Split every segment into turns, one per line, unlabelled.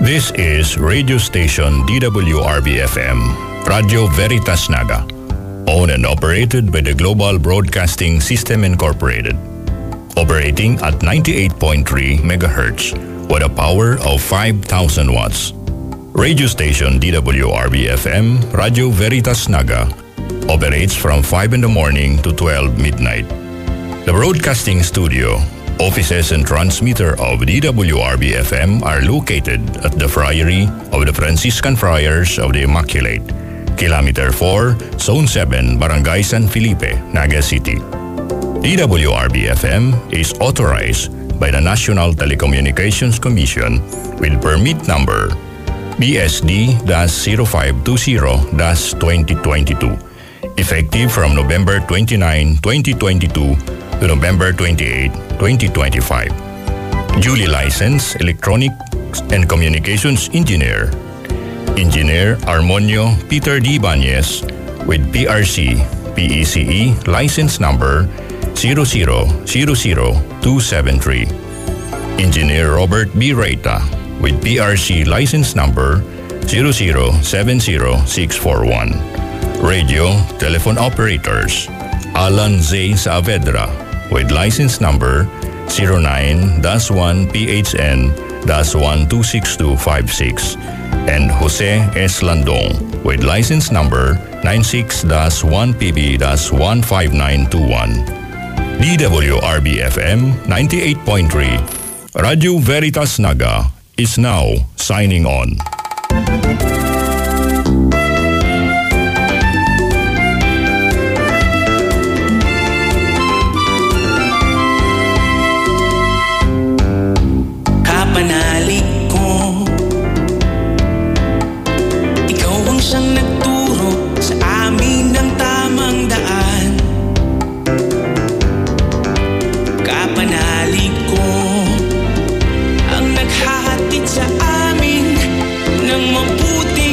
This is radio station DWRB-FM, Radio Veritas Naga, owned and operated by the Global Broadcasting System Incorporated, operating at 98.3 MHz with a power of 5,000 watts. Radio station DWRB-FM, Radio Veritas Naga, operates from 5 in the morning to 12 midnight. The broadcasting studio, offices and transmitter of DWRB-FM are located at the Friary of the Franciscan Friars of the Immaculate, Kilometer 4, Zone 7, Barangay San Felipe, Naga City. DWRB-FM is authorized by the National Telecommunications Commission with permit number BSD-0520-2022, effective from November 29, 2022 to November 28, 2025. Duly licensed Electronics and Communications Engineer, Engineer Armonio Peter D. Banez with PRC PECE license number 0000273. Engineer Robert B. Reita with PRC license number 0070641. Radio Telephone Operators Alan Z. Saavedra with license number 09-1PHN-126256 and Jose S. Landong with license number 96-1PB-15921. DWRB-FM 98.3 Radio Veritas Naga is now signing on.
Kapanalik ko, ikaw ang siyang nagturo sa amin ng tamang daan. Kapanalik ko, ang naghahatid sa amin ng mabuti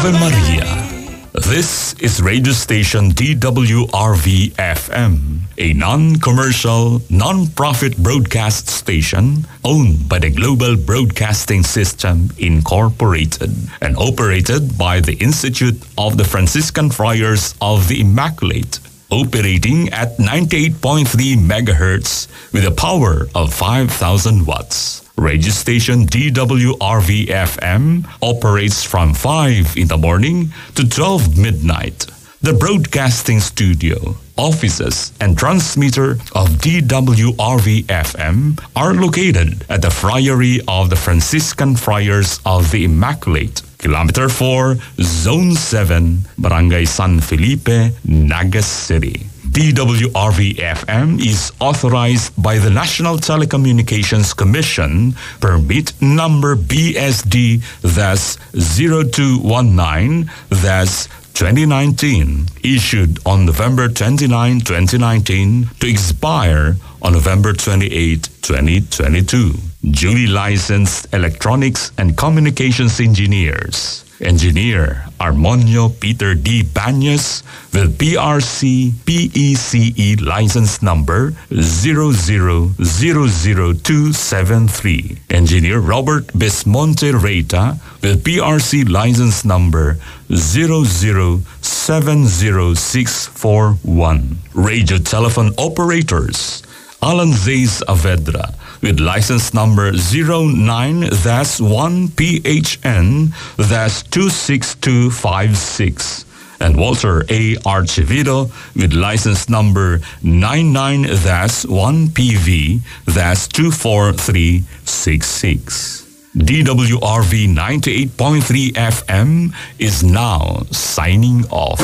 Ave Maria. This is radio station DWRV-FM, a non-commercial, non-profit broadcast station owned by the Global Broadcasting System Incorporated and operated by the Institute of the Franciscan Friars of the Immaculate, operating at 98.3 megahertz with a power of 5,000 watts. Radio station DWRV-FM operates from 5 in the morning to 12 midnight. The broadcasting studio, offices, and transmitter of DWRV-FM are located at the Friary of the Franciscan Friars of the Immaculate, Kilometer 4, Zone 7, Barangay San Felipe, Nagas City. DWRV-FM is authorized by the National Telecommunications Commission, permit number BSD-0219-2019, issued on November 29, 2019, to expire on November 28, 2022. Duly licensed electronics and communications engineers. Engineer Armonio Peter D. Banyas with PRC PECE license number 0000273. Engineer Robert Besmonte Reita with PRC license number 0070641. Radio telephone operators Alan Zays Avedra with license number 09-1PHN-26256 and Walter A. Archivido with license number 99-1PV-24366. DWRV 98.3 FM is now signing off.